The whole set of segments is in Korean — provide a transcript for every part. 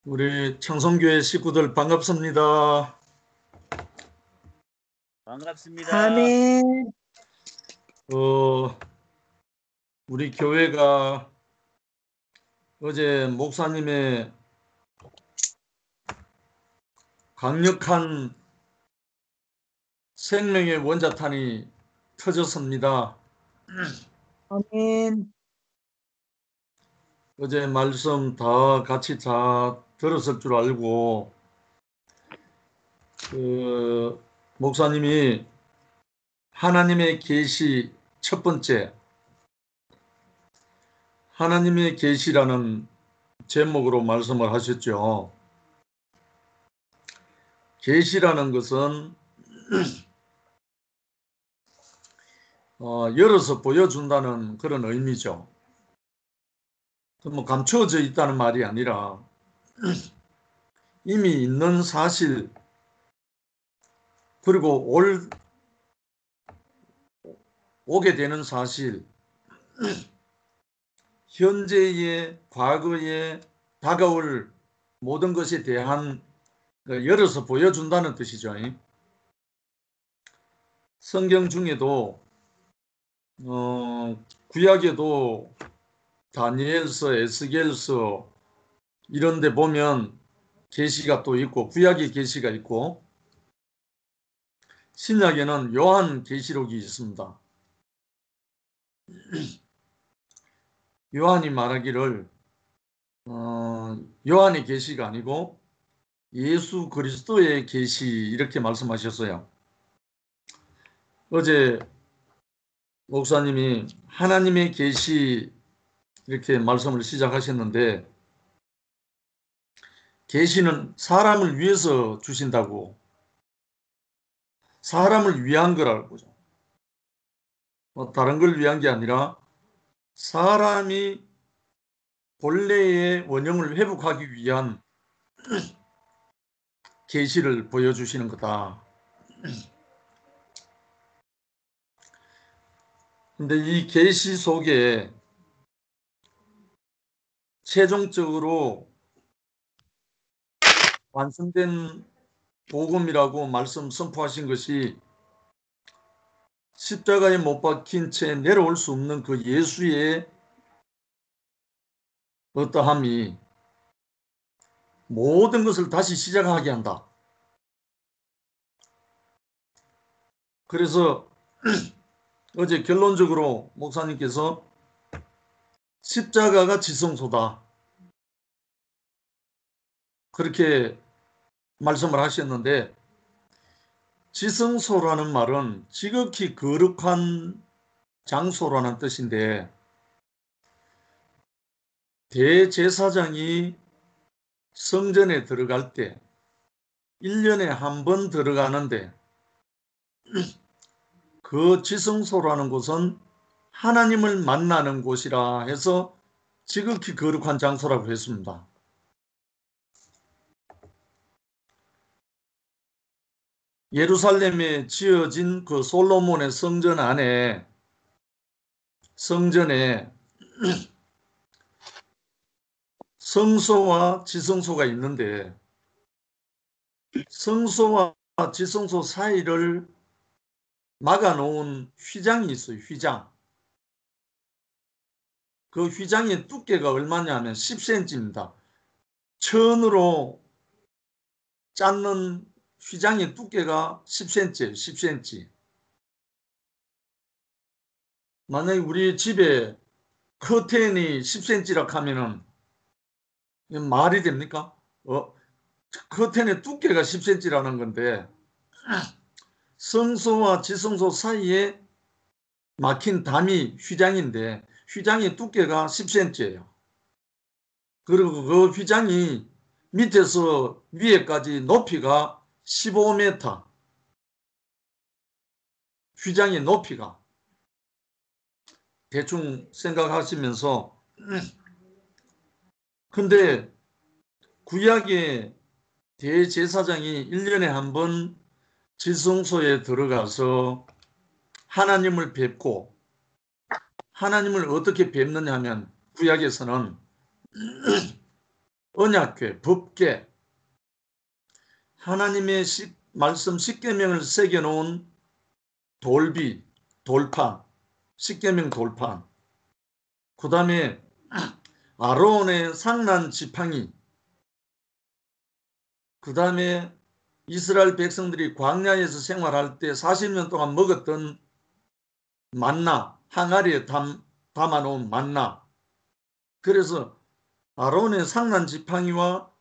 우리 청송교회 식구들 반갑습니다. 반갑습니다. 아멘. 우리 교회가 어제 목사님의 강력한 생명의 원자탄이 터졌습니다. 아멘. 어제 말씀 다 같이 다 들었을 줄 알고 목사님이 하나님의 계시 첫 번째 하나님의 계시라는 제목으로 말씀을 하셨죠. 계시라는 것은 열어서 보여준다는 그런 의미죠. 뭐 감추어져 있다는 말이 아니라 이미 있는 사실 그리고 오게 되는 사실 현재의 과거에 다가올 모든 것에 대한 열어서 보여준다는 뜻이죠. 성경 중에도 구약에도 다니엘서, 에스겔서 이런 데 보면 계시가 또 있고 구약의 계시가 있고 신약에는 요한 계시록이 있습니다. 요한이 말하기를 요한의 계시가 아니고 예수 그리스도의 계시 이렇게 말씀하셨어요. 어제 목사님이 하나님의 계시 이렇게 말씀을 시작하셨는데 계시는 사람을 위해서 주신다고 사람을 위한 거라고 다른 걸 위한 게 아니라 사람이 본래의 원형을 회복하기 위한 계시를 보여주시는 거다. 근데 이 계시 속에 최종적으로 완성된 복음이라고 말씀 선포하신 것이 십자가에 못 박힌 채 내려올 수 없는 그 예수의 어떠함이 모든 것을 다시 시작하게 한다. 그래서 어제 결론적으로 목사님께서 십자가가 지성소다. 그렇게 말씀을 하셨는데 지성소라는 말은 지극히 거룩한 장소라는 뜻인데 대제사장이 성전에 들어갈 때 1년에 한 번 들어가는데 그 지성소라는 곳은 하나님을 만나는 곳이라 해서 지극히 거룩한 장소라고 했습니다. 예루살렘에 지어진 그 솔로몬의 성전 안에 성전에 성소와 지성소가 있는데 성소와 지성소 사이를 막아놓은 휘장이 있어요. 휘장. 그 휘장의 두께가 얼마냐면 10cm입니다. 천으로 짰는 휘장의 두께가 10cm예요. 10cm. 만약에 우리 집에 커튼이 10cm라 하면은 말이 됩니까? 커튼의 두께가 10cm라는 건데 성소와 지성소 사이에 막힌 담이 휘장인데 휘장의 두께가 10cm예요. 그리고 그 휘장이 밑에서 위에까지 높이가 15m. 휘장의 높이가. 대충 생각하시면서 근데 구약의 대제사장이 1년에 한 번 지성소에 들어가서 하나님을 뵙고 하나님을 어떻게 뵙느냐 하면 구약에서는 언약궤, 법궤, 하나님의 말씀 십계명을 새겨놓은 돌비, 돌판, 십계명 돌판, 그 다음에 아론의 상난 지팡이, 그 다음에 이스라엘 백성들이 광야에서 생활할 때 40년 동안 먹었던 만나, 항아리에 담아놓은 만나. 그래서 아론의 상난 지팡이와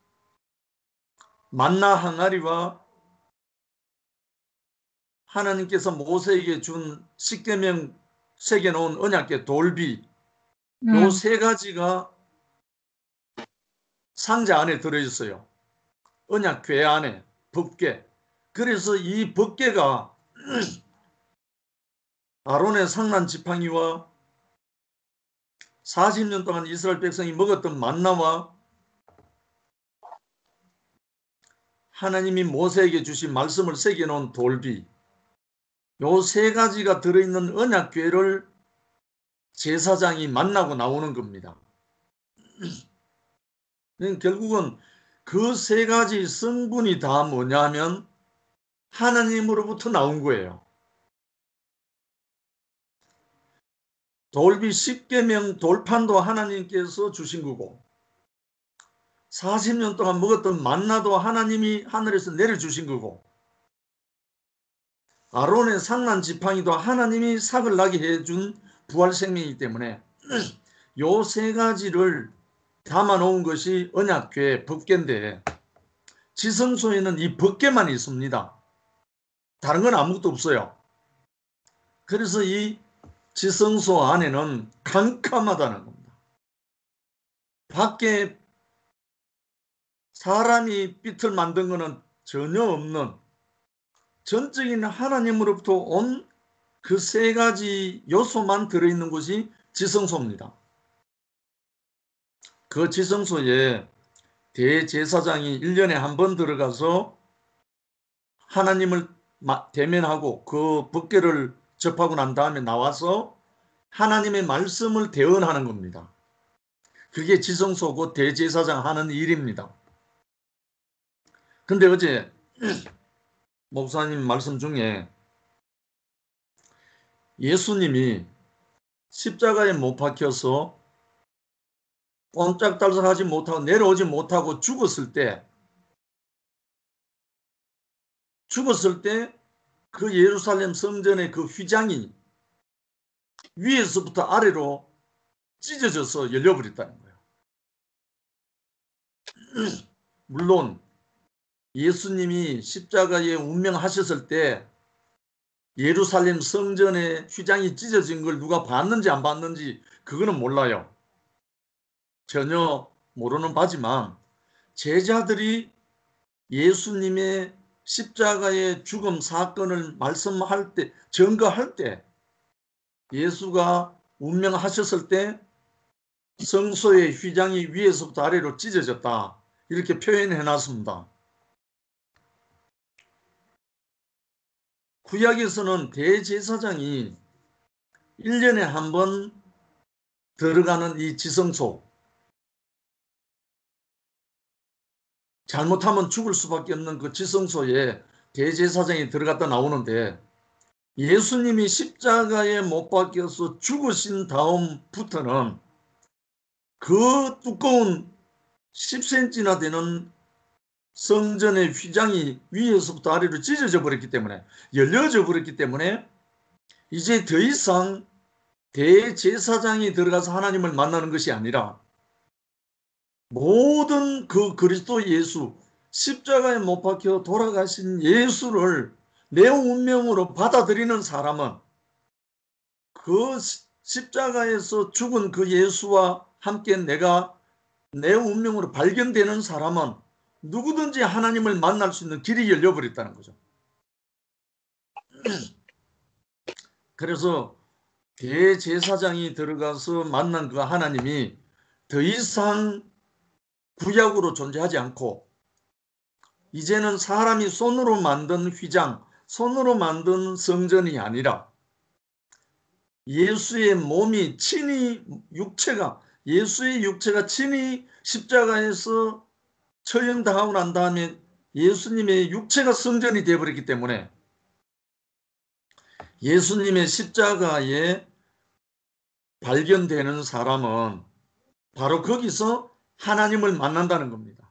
만나 항아리와 하나님께서 모세에게 준 십계명 새겨놓은 언약궤 돌비, 요 세 가지가 상자 안에 들어있어요. 언약궤 안에, 법궤. 그래서 이 법궤가 아론의 상난 지팡이와 40년 동안 이스라엘 백성이 먹었던 만나와 하나님이 모세에게 주신 말씀을 새겨놓은 돌비, 요 세 가지가 들어있는 언약궤를 제사장이 만나고 나오는 겁니다. 결국은 그 세 가지 성분이 다 뭐냐면 하나님으로부터 나온 거예요. 돌비 십계명 돌판도 하나님께서 주신 거고 40년 동안 먹었던 만나도 하나님이 하늘에서 내려주신 거고 아론의 상난 지팡이도 하나님이 삭을 나게 해준 부활생명이기 때문에 요 세 가지를 담아놓은 것이 언약궤 법궤인데 지성소에는 이 법궤만 있습니다. 다른 건 아무것도 없어요. 그래서 이 지성소 안에는 캄캄하다는 겁니다. 밖에 사람이 빛을 만든 것은 전혀 없는 전적인 하나님으로부터 온 그 세 가지 요소만 들어있는 곳이 지성소입니다. 그 지성소에 대제사장이 1년에 한 번 들어가서 하나님을 대면하고 그 법궤를 접하고 난 다음에 나와서 하나님의 말씀을 대언하는 겁니다. 그게 지성소고 대제사장 하는 일입니다. 근데 어제 목사님 말씀 중에 예수님이 십자가에 못 박혀서 꼼짝달싹하지 못하고 내려오지 못하고 죽었을 때 그 예루살렘 성전의 그 휘장이 위에서부터 아래로 찢어져서 열려버렸다는 거예요. 물론 예수님이 십자가에 운명하셨을 때 예루살렘 성전의 휘장이 찢어진 걸 누가 봤는지 안 봤는지 그거는 몰라요. 전혀 모르는 바지만 제자들이 예수님의 십자가의 죽음 사건을 말씀할 때, 증거할 때 예수가 운명하셨을 때 성소의 휘장이 위에서부터 아래로 찢어졌다. 이렇게 표현해 놨습니다. 구약에서는 대제사장이 1년에 한 번 들어가는 이 지성소, 잘못하면 죽을 수밖에 없는 그 지성소에 대제사장이 들어갔다 나오는데 예수님이 십자가에 못 박혀서 죽으신 다음부터는 그 두꺼운 10cm나 되는 성전의 휘장이 위에서부터 아래로 찢어져 버렸기 때문에 열려져 버렸기 때문에 이제 더 이상 대제사장이 들어가서 하나님을 만나는 것이 아니라 모든 그 그리스도 예수 십자가에 못 박혀 돌아가신 예수를 내 운명으로 받아들이는 사람은 그 십자가에서 죽은 그 예수와 함께 내가 내 운명으로 발견되는 사람은 누구든지 하나님을 만날 수 있는 길이 열려버렸다는 거죠. 그래서 대제사장이 들어가서 만난 그 하나님이 더 이상 구약으로 존재하지 않고 이제는 사람이 손으로 만든 휘장, 손으로 만든 성전이 아니라 예수의 몸이 친히 예수의 육체가 친히 십자가에서 처형당하고 난 다음에 예수님의 육체가 성전이 되어버렸기 때문에 예수님의 십자가에 발견되는 사람은 바로 거기서 하나님을 만난다는 겁니다.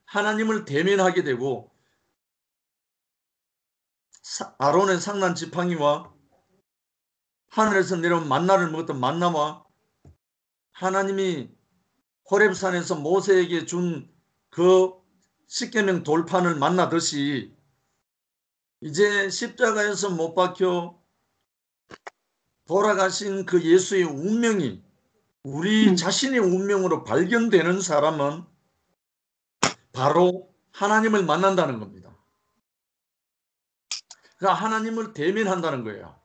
하나님을 대면하게 되고 아론의 상난 지팡이와 하늘에서 내려온 만나를 먹었던 만나와 하나님이 호렙산에서 모세에게 준 그 십계명 돌판을 만나듯이 이제 십자가에서 못 박혀 돌아가신 그 예수의 운명이 우리 자신의 운명으로 발견되는 사람은 바로 하나님을 만난다는 겁니다. 그러니까 하나님을 대면한다는 거예요.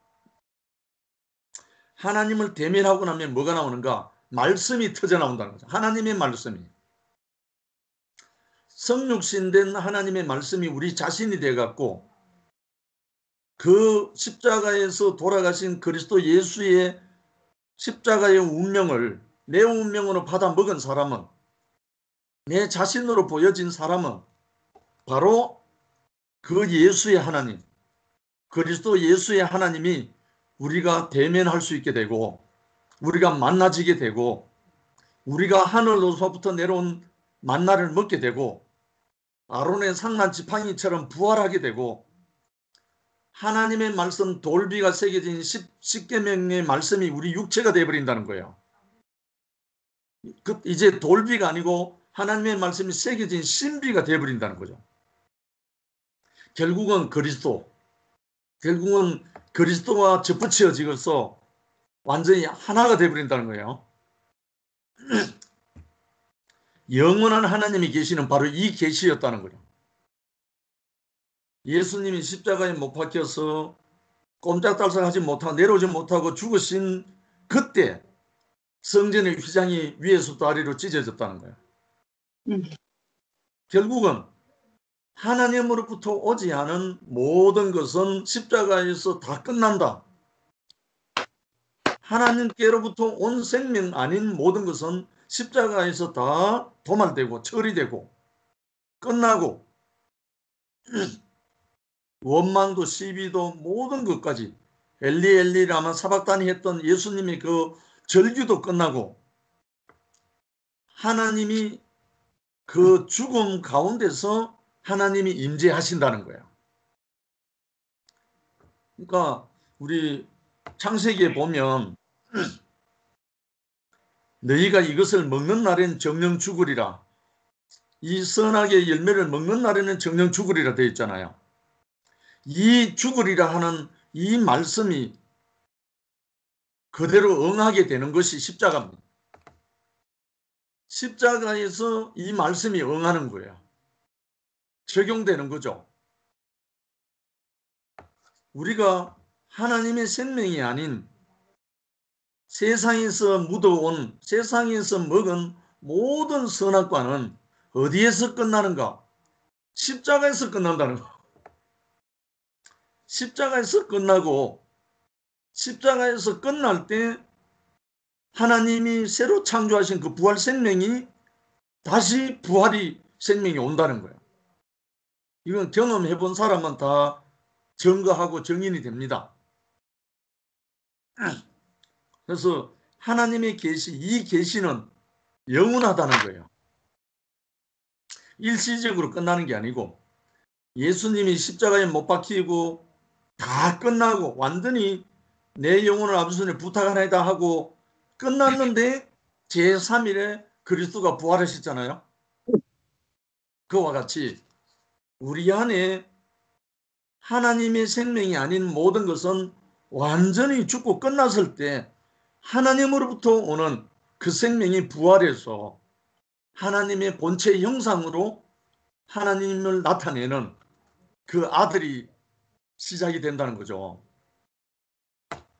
하나님을 대면하고 나면 뭐가 나오는가? 말씀이 터져 나온다는 거죠. 하나님의 말씀이. 성육신된 하나님의 말씀이 우리 자신이 되어갖고 그 십자가에서 돌아가신 그리스도 예수의 십자가의 운명을 내 운명으로 받아 먹은 사람은, 내 자신으로 보여진 사람은 바로 그 예수의 하나님, 그리스도 예수의 하나님이 우리가 대면할 수 있게 되고 우리가 만나지게 되고 우리가 하늘로서부터 내려온 만나를 먹게 되고 아론의 상난 지팡이처럼 부활하게 되고 하나님의 말씀 돌비가 새겨진 십계명의 말씀이 우리 육체가 되어버린다는 거예요. 이제 돌비가 아니고 하나님의 말씀이 새겨진 신비가 되어버린다는 거죠. 결국은 그리스도와 접붙여지고서 완전히 하나가 되어버린다는 거예요. 영원한 하나님이 계시는 바로 이 계시였다는 거예요. 예수님이 십자가에 못 박혀서 꼼짝달싹하지 못하고 내려오지 못하고 죽으신 그때 성전의 휘장이 위에서부터 아래로 찢어졌다는 거예요. 결국은 하나님으로부터 오지 않은 모든 것은 십자가에서 다 끝난다. 하나님께로부터 온 생명 아닌 모든 것은 십자가에서 다 도말되고 처리되고 끝나고 원망도 시비도 모든 것까지 엘리 엘리 라마 사박단이 했던 예수님의 그 절규도 끝나고 하나님이 그 죽음 가운데서 하나님이 임재하신다는 거예요. 그러니까 우리 창세기에 보면 너희가 이것을 먹는 날엔 정령 죽으리라. 이 선악의 열매를 먹는 날에는 정령 죽으리라 되어 있잖아요. 이 죽으리라 하는 이 말씀이 그대로 응하게 되는 것이 십자가입니다. 십자가에서 이 말씀이 응하는 거예요. 적용되는 거죠. 우리가 하나님의 생명이 아닌 세상에서 묻어온, 세상에서 먹은 모든 선악과는 어디에서 끝나는가? 십자가에서 끝난다는 거. 십자가에서 끝나고 십자가에서 끝날 때 하나님이 새로 창조하신 그 부활 생명이 다시 부활이 생명이 온다는 거예요. 이건 경험해 본 사람은 다 증거하고 증인이 됩니다. 그래서 하나님의 계시, 이 계시는 영원하다는 거예요. 일시적으로 끝나는 게 아니고 예수님이 십자가에 못 박히고 다 끝나고 완전히 내 영혼을 아버지 손에 부탁하나이다 하고 끝났는데 제3일에 그리스도가 부활하셨잖아요. 그와 같이 우리 안에 하나님의 생명이 아닌 모든 것은 완전히 죽고 끝났을 때 하나님으로부터 오는 그 생명이 부활해서 하나님의 본체 형상으로 하나님을 나타내는 그 아들이 시작이 된다는 거죠.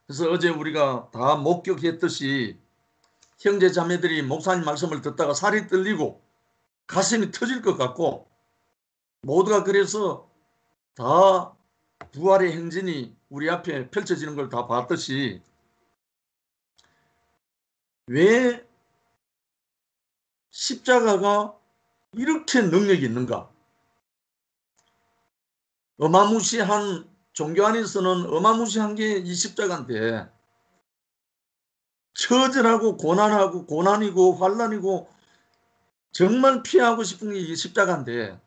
그래서 어제 우리가 다 목격했듯이 형제 자매들이 목사님 말씀을 듣다가 살이 떨리고 가슴이 터질 것 같고 모두가 그래서 다 부활의 행진이 우리 앞에 펼쳐지는 걸 다 봤듯이 왜 십자가가 이렇게 능력이 있는가? 어마무시한 종교 안에서는 어마무시한 게 이 십자가인데 처절하고 고난하고 고난이고 환난이고 정말 피하고 싶은 게 이 십자가인데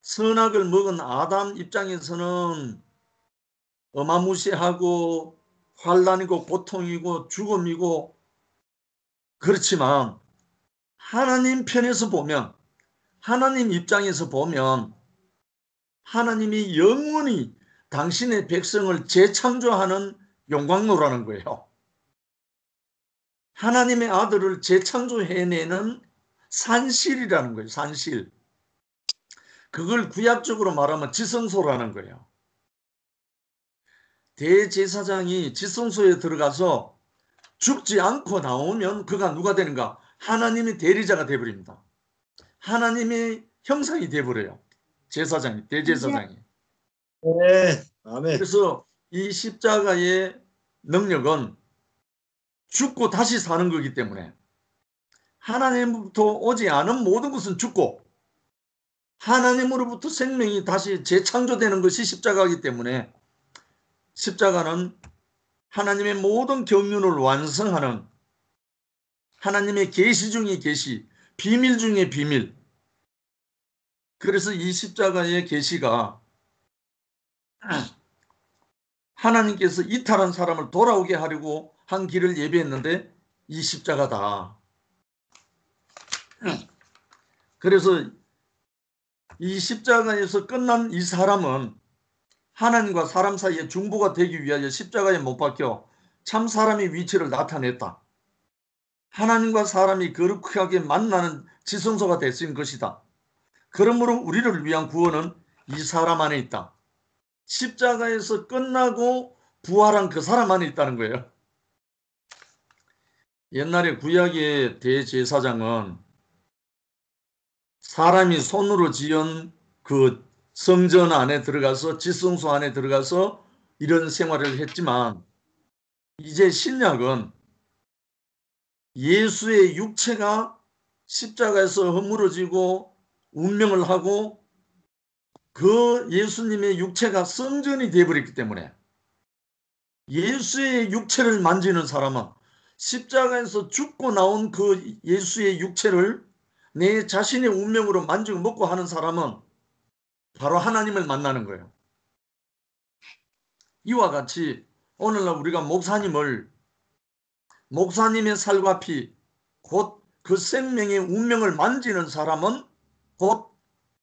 선악을 먹은 아담 입장에서는 어마무시하고 환난이고 고통이고 죽음이고 그렇지만 하나님 편에서 보면 하나님 입장에서 보면 하나님이 영원히 당신의 백성을 재창조하는 영광로라는 거예요. 하나님의 아들을 재창조해내는 산실이라는 거예요. 산실. 그걸 구약적으로 말하면 지성소라는 거예요. 대제사장이 지성소에 들어가서 죽지 않고 나오면 그가 누가 되는가? 하나님의 대리자가 되어버립니다. 하나님의 형상이 되어버려요. 제사장이, 대제사장이. 네, 아멘. 그래서 이 십자가의 능력은 죽고 다시 사는 거기 때문에 하나님으로부터 오지 않은 모든 것은 죽고 하나님으로부터 생명이 다시 재창조되는 것이 십자가이기 때문에 십자가는 하나님의 모든 경륜을 완성하는 하나님의 계시 중의 계시, 비밀 중의 비밀. 그래서 이 십자가의 계시가 하나님께서 이탈한 사람을 돌아오게 하려고 한 길을 예비했는데 이 십자가다. 그래서 이 십자가에서 끝난 이 사람은 하나님과 사람 사이의 중보가 되기 위하여 십자가에 못 박혀 참 사람의 위치를 나타냈다. 하나님과 사람이 거룩하게 만나는 지성소가 될 수 있는 것이다. 그러므로 우리를 위한 구원은 이 사람 안에 있다. 십자가에서 끝나고 부활한 그 사람 안에 있다는 거예요. 옛날에 구약의 대제사장은 사람이 손으로 지은 그 성전 안에 들어가서 지성소 안에 들어가서 이런 생활을 했지만 이제 신약은 예수의 육체가 십자가에서 허물어지고 운명을 하고 그 예수님의 육체가 성전이 되어버렸기 때문에 예수의 육체를 만지는 사람은 십자가에서 죽고 나온 그 예수의 육체를 내 자신의 운명으로 만지고 먹고 하는 사람은 바로 하나님을 만나는 거예요. 이와 같이 오늘날 우리가 목사님의 살과 피, 곧 그 생명의 운명을 만지는 사람은 곧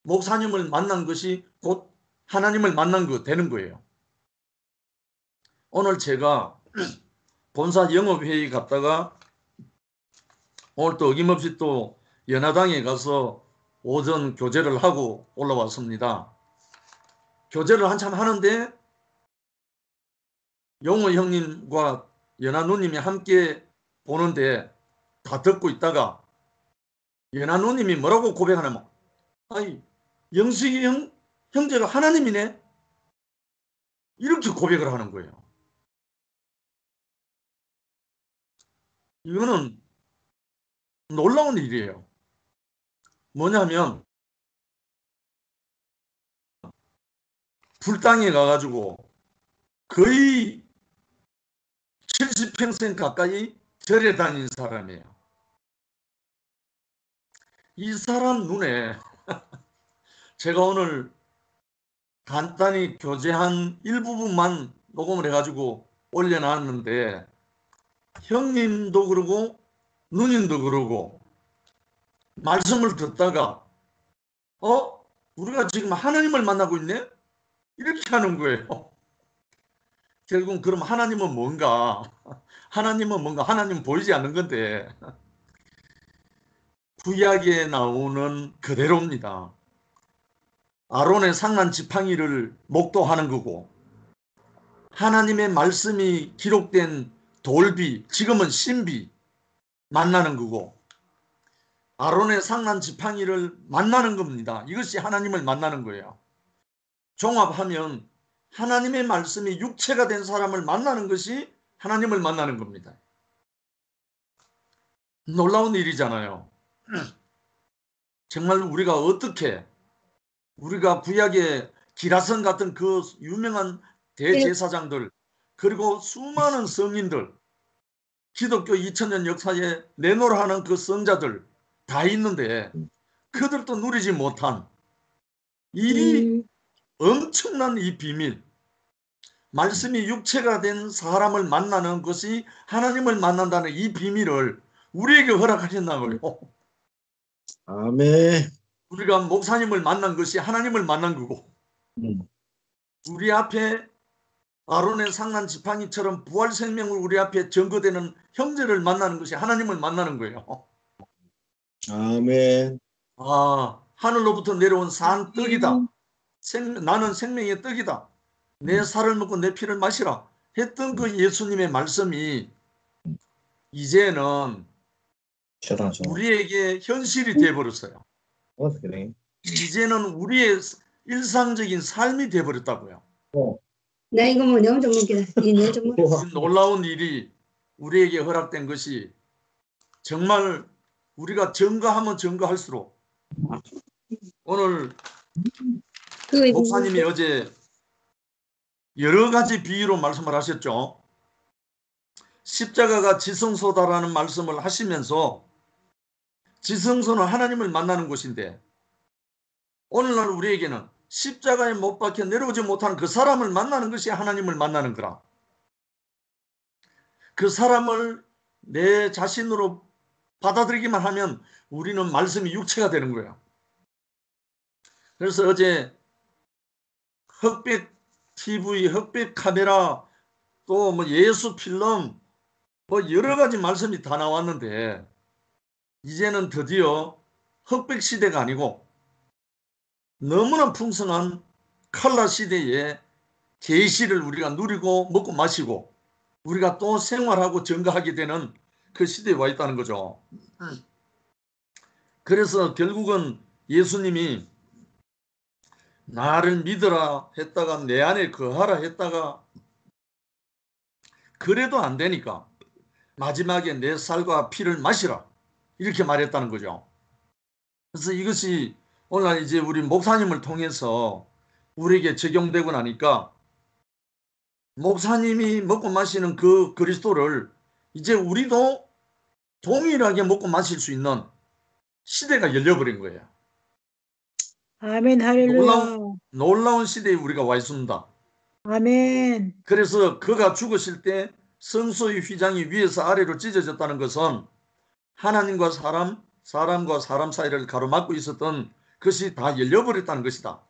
목사님을 만난 것이 곧 하나님을 만난 거 되는 거예요. 오늘 제가 본사 영업회의 갔다가 오늘 또 어김없이 또 연화당에 가서 오전 교제를 하고 올라왔습니다. 교제를 한참 하는데 용호 형님과 연화 누님이 함께 보는데 다 듣고 있다가 연화 누님이 뭐라고 고백하냐면 아니 영식이 형제가 하나님이네 이렇게 고백을 하는 거예요. 이거는 놀라운 일이에요. 뭐냐면 불당에 가가지고 거의 70평생 가까이 절에 다닌 사람이에요. 이 사람 눈에 제가 오늘 간단히 교제한 일부분만 녹음을 해가지고 올려놨는데 형님도 그러고 누님도 그러고 말씀을 듣다가 우리가 지금 하나님을 만나고 있네? 이렇게 하는 거예요. 결국은 그럼 하나님은 뭔가? 하나님은 뭔가? 하나님은 보이지 않는 건데 구약에 나오는 그대로입니다. 아론의 상란 지팡이를 목도하는 거고 하나님의 말씀이 기록된 돌비, 지금은 신비 만나는 거고 아론의 상란 지팡이를 만나는 겁니다. 이것이 하나님을 만나는 거예요. 종합하면 하나님의 말씀이 육체가 된 사람을 만나는 것이 하나님을 만나는 겁니다. 놀라운 일이잖아요. 정말 우리가 어떻게 우리가 구약의 기라성 같은 그 유명한 대제사장들 그리고 수많은 성인들 기독교 2000년 역사에 내노라 하는 그 성자들 다 있는데 그들도 누리지 못한 이 엄청난 이 비밀 말씀이 육체가 된 사람을 만나는 것이 하나님을 만난다는 이 비밀을 우리에게 허락하셨나고요. 아멘. 우리가 목사님을 만난 것이 하나님을 만난 거고 우리 앞에 아론의 상난 지팡이처럼 부활 생명을 우리 앞에 증거되는 형제를 만나는 것이 하나님을 만나는 거예요. 아멘. 하늘로부터 내려온 산 떡이다. 나는 생명의 떡이다. 내 살을 먹고 내 피를 마시라 했던 그 예수님의 말씀이 이제는 우리에게 현실이 되어버렸어요. 그래. 이제는 우리의 일상적인 삶이 되어버렸다고요. 나 이거 뭐 너무 좀 웃기다. 이 놀라운 일이 우리에게 허락된 것이 정말 우리가 증거하면 증거할수록 오늘 목사님이 어제 여러 가지 비유로 말씀을 하셨죠. 십자가가 지성소다라는 말씀을 하시면서 지성소는 하나님을 만나는 곳인데 오늘날 우리에게는 십자가에 못 박혀 내려오지 못하는 그 사람을 만나는 것이 하나님을 만나는 거라. 그 사람을 내 자신으로 받아들이기만 하면 우리는 말씀이 육체가 되는 거예요. 그래서 어제 흑백 TV, 흑백 카메라 또 뭐 예수 필름 뭐 여러 가지 말씀이 다 나왔는데 이제는 드디어 흑백 시대가 아니고 너무나 풍성한 컬러 시대에 계시를 우리가 누리고 먹고 마시고 우리가 또 생활하고 증거하게 되는 그 시대에 와 있다는 거죠. 그래서 결국은 예수님이 나를 믿으라 했다가 내 안에 거하라 했다가 그래도 안 되니까 마지막에 내 살과 피를 마시라 이렇게 말했다는 거죠. 그래서 이것이 오늘 이제 우리 목사님을 통해서 우리에게 적용되고 나니까 목사님이 먹고 마시는 그 그리스도를 이제 우리도 동일하게 먹고 마실 수 있는 시대가 열려버린 거예요. 아멘, 할렐루야. 놀라운 시대에 우리가 와 있습니다. 아멘. 그래서 그가 죽으실 때 성소의 휘장이 위에서 아래로 찢어졌다는 것은 하나님과 사람, 사람과 사람 사이를 가로막고 있었던 것이 다 열려버렸다는 것이다.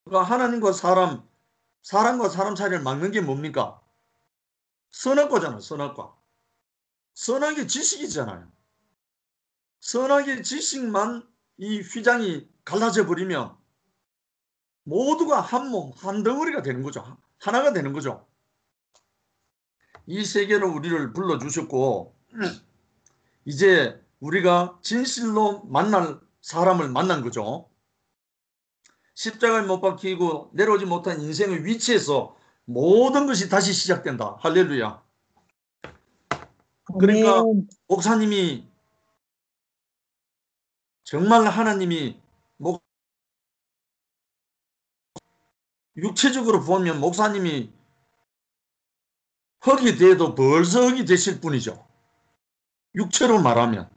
그러니까 하나님과 사람, 사람과 사람 사이를 막는 게 뭡니까? 선악과잖아요. 선악과. 선악의 지식이잖아요. 선악의 지식만 이 휘장이 갈라져 버리면 모두가 한 몸, 한 덩어리가 되는 거죠. 하나가 되는 거죠. 이 세계로 우리를 불러주셨고 이제 우리가 진실로 만날 사람을 만난 거죠. 십자가에 못 박히고 내려오지 못한 인생의 위치에서 모든 것이 다시 시작된다. 할렐루야. 그러니까 목사님이 정말 하나님이 육체적으로 보면 목사님이 흙이 돼도 벌써 흙이 되실 분이죠. 육체로 말하면.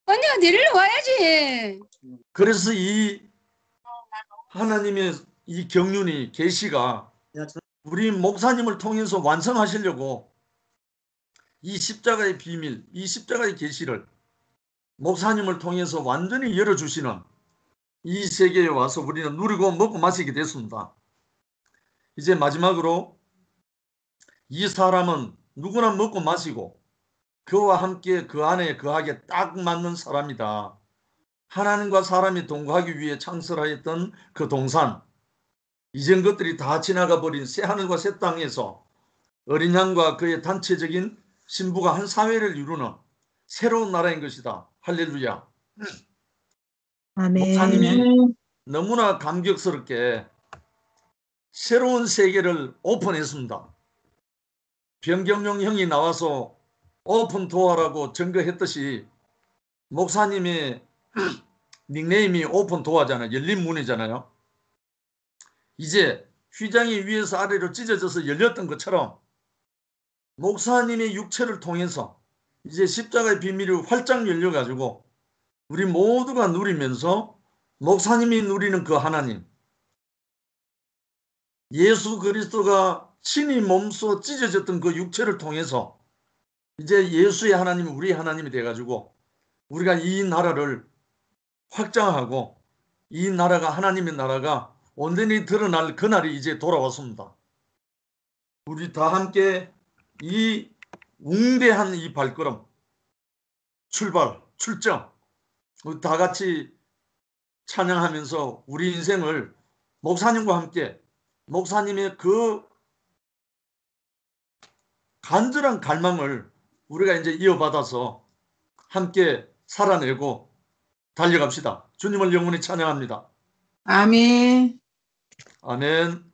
언니가 데리러 와야지. 그래서 이 하나님의 이 경륜이 계시가 우리 목사님을 통해서 완성하시려고 이 십자가의 비밀, 이 십자가의 계시를 목사님을 통해서 완전히 열어주시는 이 세계에 와서 우리는 누리고 먹고 마시게 됐습니다. 이제 마지막으로 이 사람은 누구나 먹고 마시고 그와 함께 그 안에 거하게 딱 맞는 사람이다. 하나님과 사람이 동거하기 위해 창설하였던 그 동산, 이전 것들이 다 지나가 버린 새 하늘과 새 땅에서 어린 양과 그의 단체적인 신부가 한 사회를 이루는 새로운 나라인 것이다. 할렐루야. 아멘. 목사님이 너무나 감격스럽게 새로운 세계를 오픈했습니다. 변경용 형이 나와서 오픈 도어라고 증거했듯이 목사님의 닉네임이 오픈 도어잖아요. 열린 문이잖아요. 이제 휘장이 위에서 아래로 찢어져서 열렸던 것처럼 목사님의 육체를 통해서 이제 십자가의 비밀이 활짝 열려가지고 우리 모두가 누리면서 목사님이 누리는 그 하나님, 예수 그리스도가 친히 몸소 찢어졌던 그 육체를 통해서 이제 예수의 하나님이 우리 하나님이 돼가지고 우리가 이 나라를 확장하고 이 나라가 하나님의 나라가 온전히 드러날 그날이 이제 돌아왔습니다. 우리 다 함께 이 웅대한 이 발걸음, 출정, 우리 다 같이 찬양하면서 우리 인생을 목사님과 함께 목사님의 그 간절한 갈망을 우리가 이제 이어받아서 함께 살아내고 달려갑시다. 주님을 영원히 찬양합니다. 아멘. 아멘.